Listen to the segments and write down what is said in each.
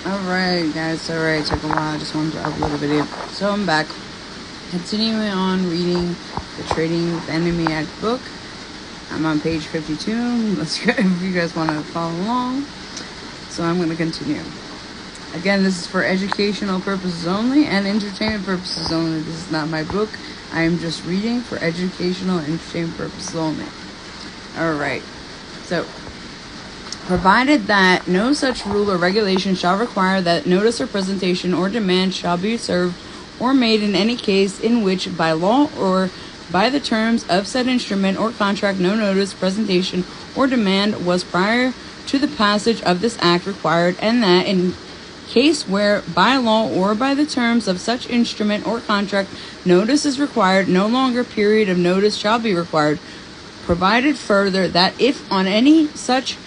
Alright guys, sorry it took a while, I just wanted to upload a video. So I'm back, continuing on reading the Trading with Enemy Act book. I'm on page 52, let's go if you guys want to follow along. So I'm going to continue. Again, this is for educational purposes only and entertainment purposes only. This is not my book, I am just reading for educational and entertainment purposes only. Alright, so provided that no such rule or regulation shall require that notice or presentation or demand shall be served or made in any case in which by law or by the terms of said instrument or contract no notice, presentation, or demand was prior to the passage of this act required, and that in case where by law or by the terms of such instrument or contract notice is required, no longer period of notice shall be required. Provided further that if on any such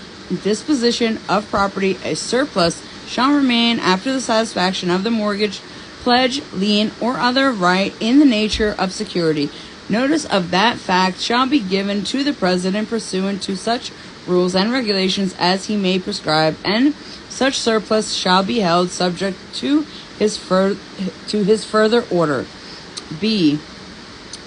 disposition of property a surplus shall remain after the satisfaction of the mortgage, pledge, lien, or other right in the nature of security, notice of that fact shall be given to the president pursuant to such rules and regulations as he may prescribe, and such surplus shall be held subject to his further order. B.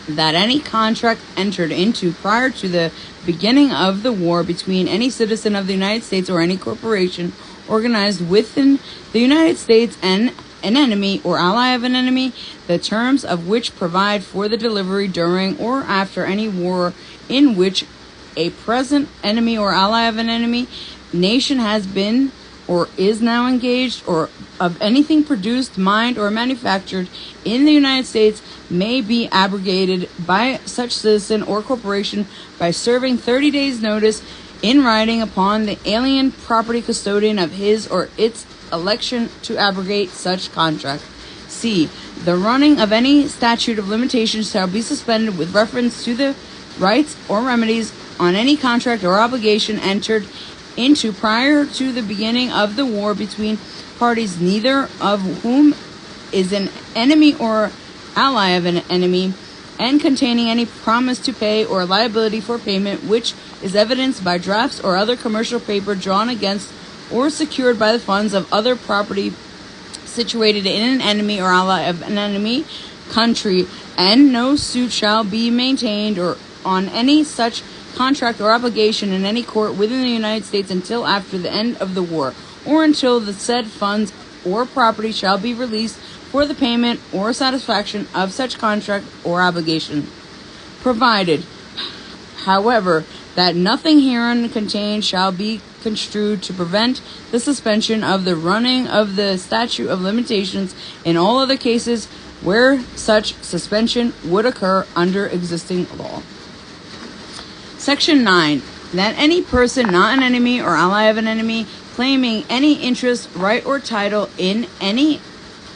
That any contract entered into prior to the beginning of the war between any citizen of the United States or any corporation organized within the United States and an enemy or ally of an enemy, the terms of which provide for the delivery during or after any war in which a present enemy or ally of an enemy nation has been or is now engaged, or of anything produced, mined, or manufactured in the United States may be abrogated by such citizen or corporation by serving 30 days notice in writing upon the alien property custodian of his or its election to abrogate such contract. C. The running of any statute of limitations shall be suspended with reference to the rights or remedies on any contract or obligation entered into prior to the beginning of the war between parties neither of whom is an enemy or ally of an enemy, and containing any promise to pay or liability for payment which is evidenced by drafts or other commercial paper drawn against or secured by the funds of other property situated in an enemy or ally of an enemy country, and no suit shall be maintained or on any such contract or obligation in any court within the United States until after the end of the war, or until the said funds or property shall be released for the payment or satisfaction of such contract or obligation. Provided, however, that nothing herein contained shall be construed to prevent the suspension of the running of the statute of limitations in all other cases where such suspension would occur under existing law. Section 9. That any person not an enemy or ally of an enemy claiming any interest, right, or title in any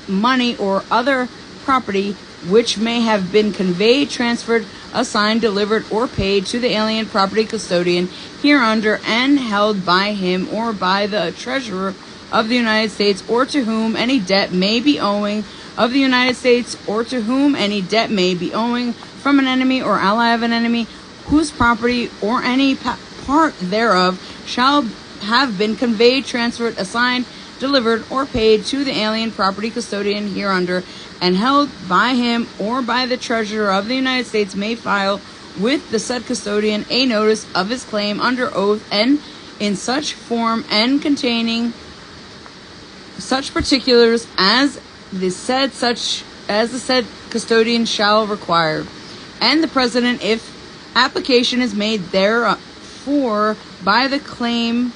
money or other property which may have been conveyed, transferred, assigned, delivered, or paid to the alien property custodian hereunder and held by him or by the treasurer of the United States, or to whom any debt may be owing of the United States, or to whom any debt may be owing from an enemy or ally of an enemy, whose property or any part thereof shall have been conveyed, transferred, assigned, delivered, or paid to the alien property custodian hereunder, and held by him or by the treasurer of the United States, may file with the said custodian a notice of his claim under oath, and in such form and containing such particulars as the said custodian shall require, and the president, if application is made therefor by the claimant,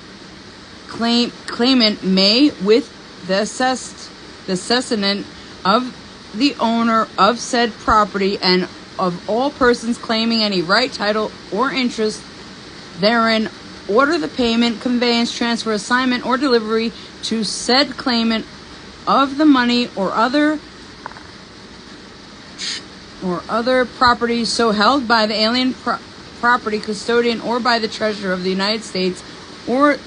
may, with the cessation of the owner of said property and of all persons claiming any right, title, or interest therein, order the payment, conveyance, transfer, assignment, or delivery to said claimant of the money or other property so held by the alien property custodian or by the treasurer of the United States, or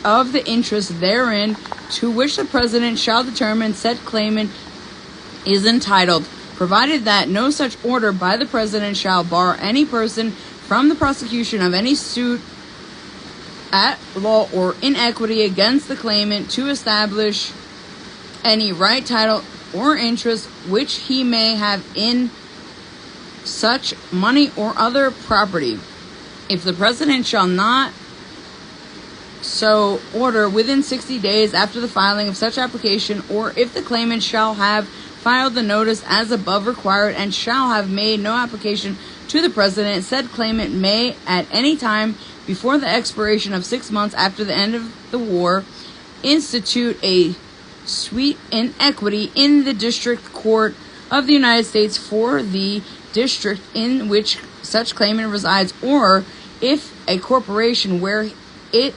of the interest therein to which the president shall determine said claimant is entitled, provided that no such order by the president shall bar any person from the prosecution of any suit at law or in equity against the claimant to establish any right, title, or interest which he may have in such money or other property, if the president shall not so order within 60 days after the filing of such application, or if the claimant shall have filed the notice as above required and shall have made no application to the president, said claimant may at any time before the expiration of 6 months after the end of the war institute a suit in equity in the District Court of the United States for the district in which such claimant resides, or if a corporation where it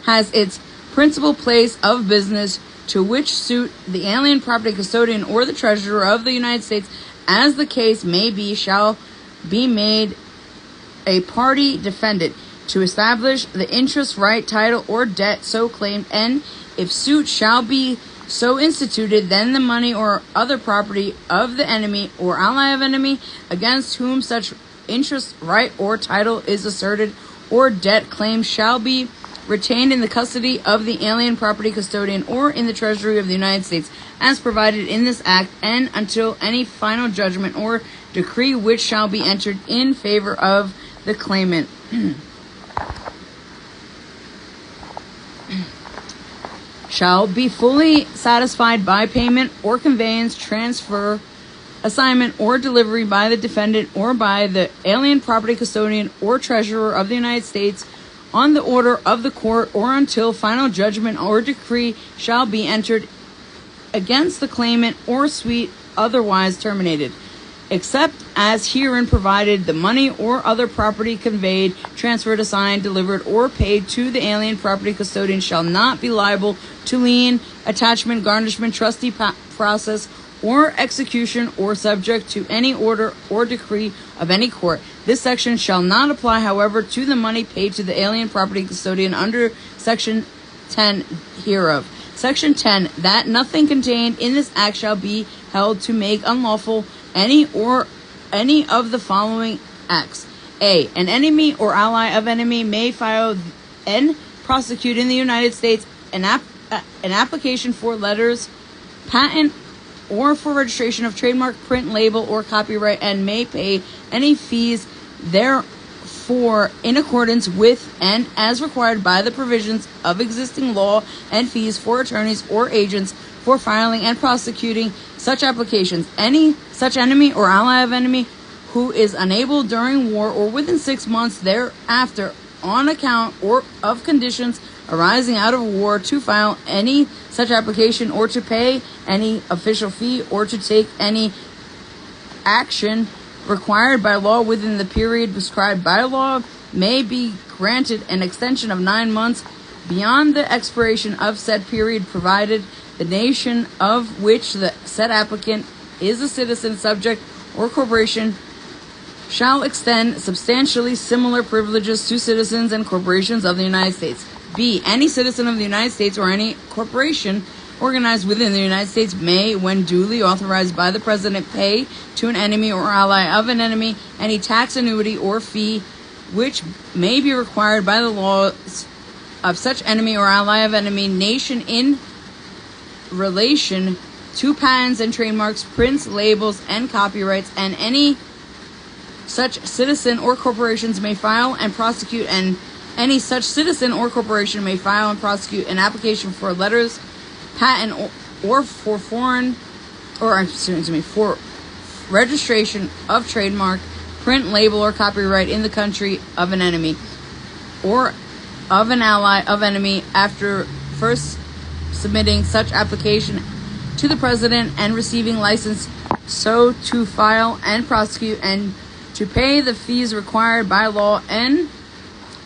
has its principal place of business, to which suit the alien property custodian or the treasurer of the United States, as the case may be, shall be made a party defendant to establish the interest, right, title, or debt so claimed, and if suit shall be so instituted, then the money or other property of the enemy or ally of enemy against whom such interest, right, or title is asserted, or debt claimed shall be retained in the custody of the alien property custodian or in the treasury of the United States as provided in this act, and until any final judgment or decree which shall be entered in favor of the claimant shall be fully satisfied by payment or conveyance, transfer, assignment, or delivery by the defendant or by the alien property custodian or treasurer of the United States on the order of the court, or until final judgment or decree shall be entered against the claimant or suit otherwise terminated, except as herein provided, the money or other property conveyed, transferred, assigned, delivered, or paid to the alien property custodian shall not be liable to lien, attachment, garnishment, trustee process, or execution, or subject to any order or decree of any court. This section shall not apply, however, to the money paid to the alien property custodian under Section 10 hereof. Section 10, that nothing contained in this act shall be held to make unlawful any of the following acts. A. An enemy or ally of enemy may file and prosecute in the United States an application for letters, patent, or for registration of trademark, print, label, or copyright, and may pay any fees therefor in accordance with and as required by the provisions of existing law, and fees for attorneys or agents for filing and prosecuting such applications. Any such enemy or ally of enemy who is unable during war or within 6 months thereafter, on account or of conditions arising out of war, to file any such application or to pay any official fee or to take any action required by law within the period prescribed by law, may be granted an extension of 9 months beyond the expiration of said period, provided the nation of which the said applicant is a citizen, subject, or corporation shall extend substantially similar privileges to citizens and corporations of the United States. B. Any citizen of the United States or any corporation organized within the United States may, when duly authorized by the President, pay to an enemy or ally of an enemy any tax, annuity, or fee which may be required by the laws of such enemy or ally of enemy nation in relation to patents and trademarks, prints, labels, and copyrights, and any such citizen or corporations may file and prosecute, and any such citizen or corporation may file and prosecute an application for letters, patent, or for for registration of trademark, print, label, or copyright in the country of an enemy or of an ally of enemy, after first submitting such application to the President and receiving license so to file and prosecute, and to pay the fees required by law and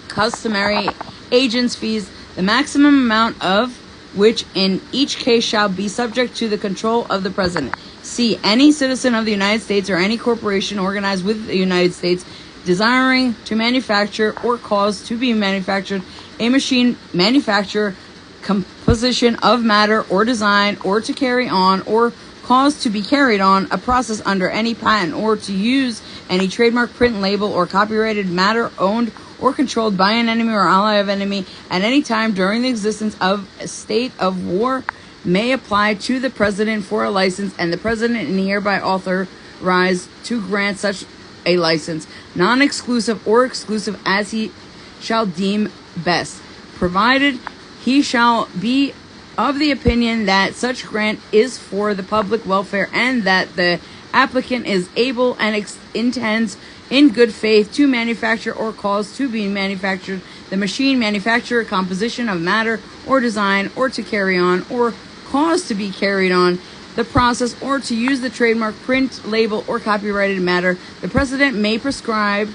customary agents' fees, the maximum amount of which in each case shall be subject to the control of the President. C. Any citizen of the United States or any corporation organized with the United States desiring to manufacture or cause to be manufactured a machine, manufacture, composition of matter or design, or to carry on or cause to be carried on a process under any patent, or to use any trademark, print, label, or copyrighted matter owned or controlled by an enemy or ally of enemy at any time during the existence of a state of war, may apply to the president for a license, and the president is hereby authorized to grant such a license, non-exclusive or exclusive, as he shall deem best, provided he shall be of the opinion that such grant is for the public welfare, and that the applicant is able and intends in good faith to manufacture or cause to be manufactured the machine, manufacture, composition of matter or design, or to carry on or cause to be carried on the process, or to use the trademark, print, label, or copyrighted matter. The president may prescribe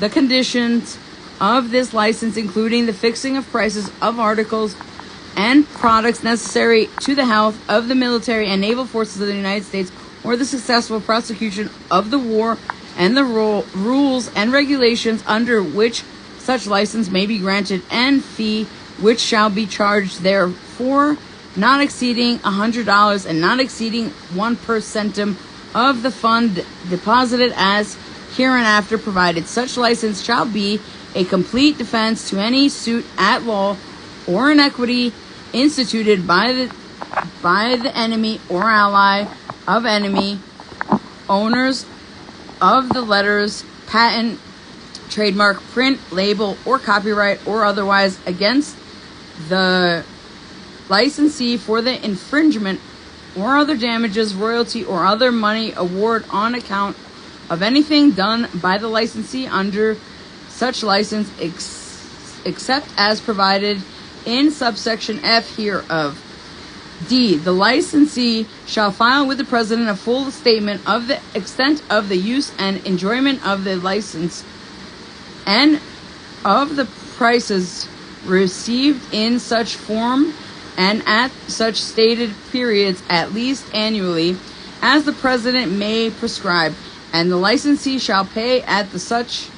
the conditions of this license, including the fixing of prices of articles and products necessary to the health of the military and naval forces of the United States, or the successful prosecution of the war, and the rules and regulations under which such license may be granted, and fee which shall be charged therefor, not exceeding $100 and not exceeding 1 per centum of the fund deposited as hereinafter provided. Such license shall be a complete defense to any suit at law or in equity instituted by the enemy or ally of enemy, owners of the letters, patent, trademark, print, label, or copyright, or otherwise, against the licensee for the infringement or other damages, royalty, or other money award on account of anything done by the licensee under such license, except as provided in subsection F hereof. D. The licensee shall file with the president a full statement of the extent of the use and enjoyment of the license, and of the prices received in such form and at such stated periods, at least annually, as the president may prescribe, and the licensee shall pay at such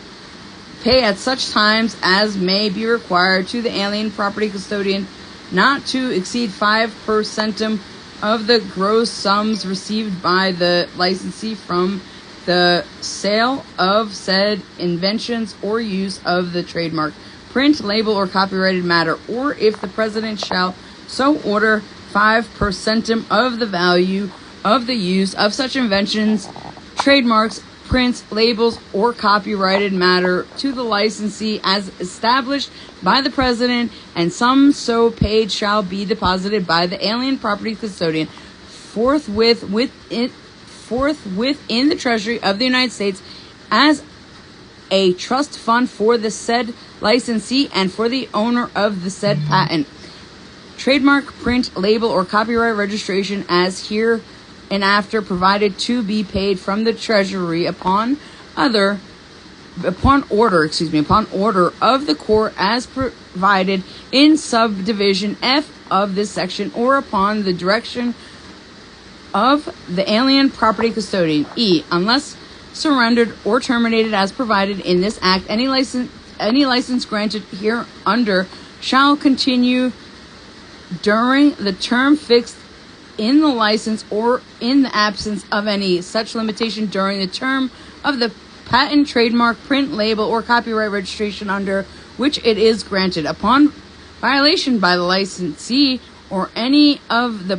times as may be required to the alien property custodian, not to exceed 5 per centum of the gross sums received by the licensee from the sale of said inventions or use of the trademark, print, label, or copyrighted matter, or if the president shall so order, 5 per centum of the value of the use of such inventions, trademarks, prints, labels, or copyrighted matter to the licensee as established by the president, and sum so paid shall be deposited by the alien property custodian forthwith in the Treasury of the United States as a trust fund for the said licensee and for the owner of the said patent, trademark, print, label, or copyright registration as hereinafter provided, to be paid from the Treasury upon order of the court as provided in subdivision F of this section, or upon the direction of the alien property custodian. E. Unless surrendered or terminated as provided in this act, any license granted hereunder shall continue during the term fixed in the license, or in the absence of any such limitation during the term of the patent, trademark, print, label, or copyright registration under which it is granted. Upon violation by the licensee or any of the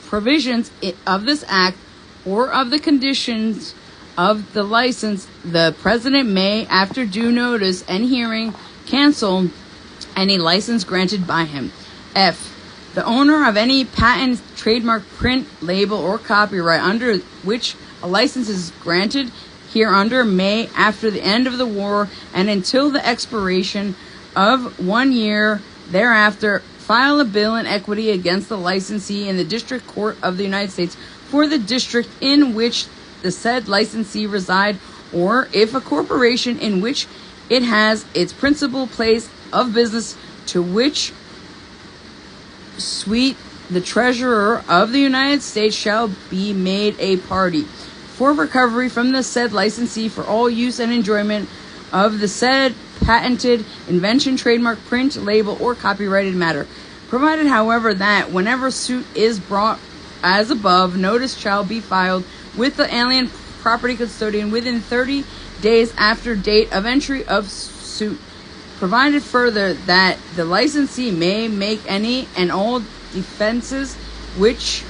provisions of this act or of the conditions of the license, the president may, after due notice and hearing, cancel any license granted by him. F. The owner of any patent, trademark, print, label, or copyright under which a license is granted hereunder may, after the end of the war and until the expiration of 1 year thereafter, file a bill in equity against the licensee in the District Court of the United States for the district in which the said licensee reside, or if a corporation in which it has its principal place of business, to which suit the Treasurer of the United States shall be made a party, for recovery from the said licensee for all use and enjoyment of the said patented invention, trademark, print, label, or copyrighted matter. Provided, however, that whenever suit is brought as above, notice shall be filed with the alien property custodian within 30 days after date of entry of suit. Provided further that the licensee may make any and all defenses which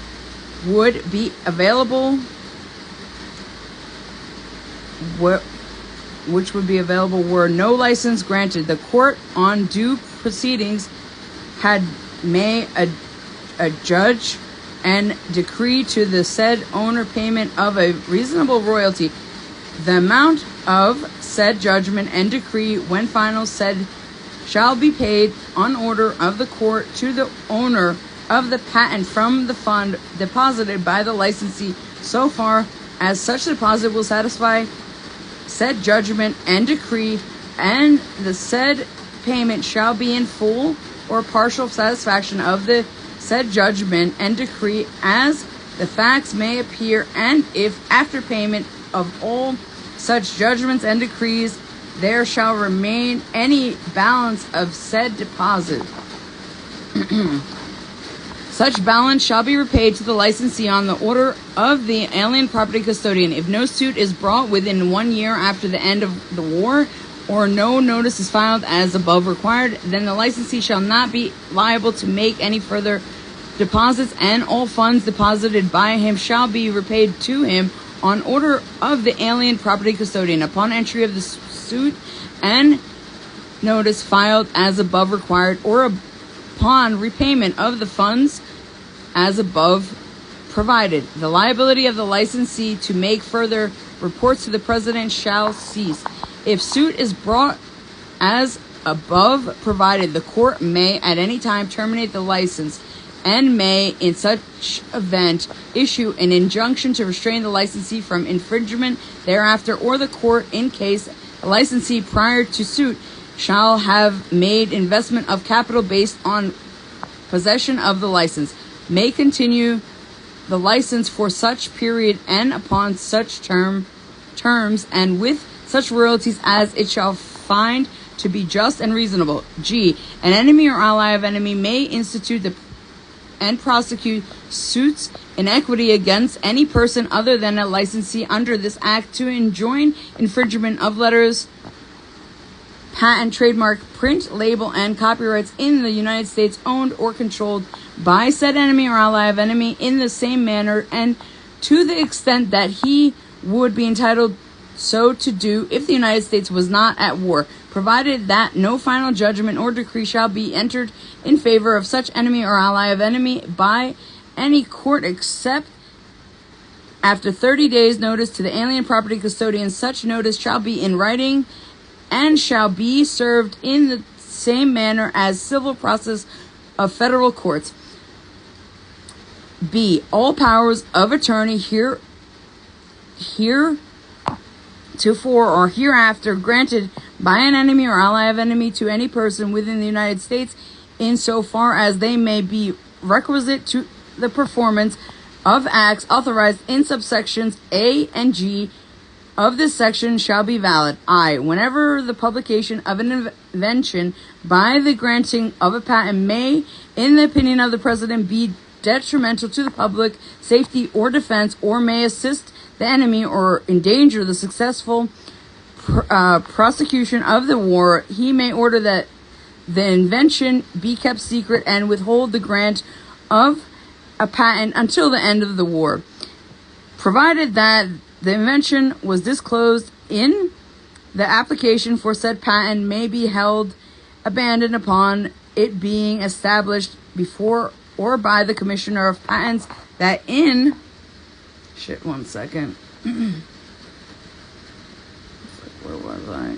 would be available were no license granted. The court on due proceedings may adjudge and decree to the said owner payment of a reasonable royalty. The amount of said judgment and decree, when final, said shall be paid on order of the court to the owner of the patent from the fund deposited by the licensee, so far as such deposit will satisfy said judgment and decree, and the said payment shall be in full or partial satisfaction of the said judgment and decree as the facts may appear, and if after payment of all such judgments and decrees there shall remain any balance of said deposit, such balance shall be repaid to the licensee on the order of the alien property custodian. If no suit is brought within 1 year after the end of the war, or no notice is filed as above required, then the licensee shall not be liable to make any further deposits, and all funds deposited by him shall be repaid to him on order of the alien property custodian upon entry of the suit and notice filed as above required, or upon repayment of the funds as above provided. The liability of the licensee to make further reports to the president shall cease. If suit is brought as above provided, the court may at any time terminate the license and may, in such event, issue an injunction to restrain the licensee from infringement thereafter, or the court, in case the licensee prior to suit shall have made investment of capital based on possession of the license, may continue the license for such period and upon such terms and with such royalties as it shall find to be just and reasonable. G. An enemy or ally of enemy may institute and prosecute suits in equity against any person other than a licensee under this act to enjoin infringement of letters, patent, trademark, print, label, and copyrights in the United States owned or controlled by said enemy or ally of enemy in the same manner and to the extent that he would be entitled so to do if the United States was not at war, provided that no final judgment or decree shall be entered in favor of such enemy or ally of enemy by any court except after 30 days notice to the alien property custodian. Such notice shall be in writing and shall be served in the same manner as civil process of federal courts. B. All powers of attorney heretofore or hereafter granted by an enemy or ally of enemy to any person within the United States, insofar as they may be requisite to the performance of acts authorized in subsections A and G of this section, shall be valid. I. Whenever the publication of an invention by the granting of a patent may, in the opinion of the President, be detrimental to the public safety or defense, or may assist the enemy or endanger the successful prosecution of the war, he may order that the invention be kept secret and withhold the grant of a patent until the end of the war, provided that the invention was disclosed in the application for said patent may be held abandoned upon it being established before or by the Commissioner of Patents that in... Shit, 1 second. Where was I?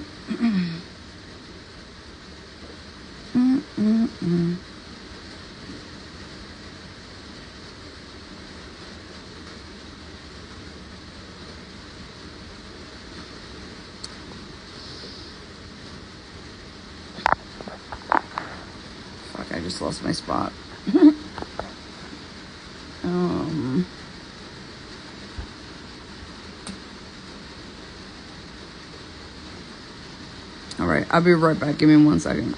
Fuck, I just lost my spot. Alright, I'll be right back. Give me 1 second.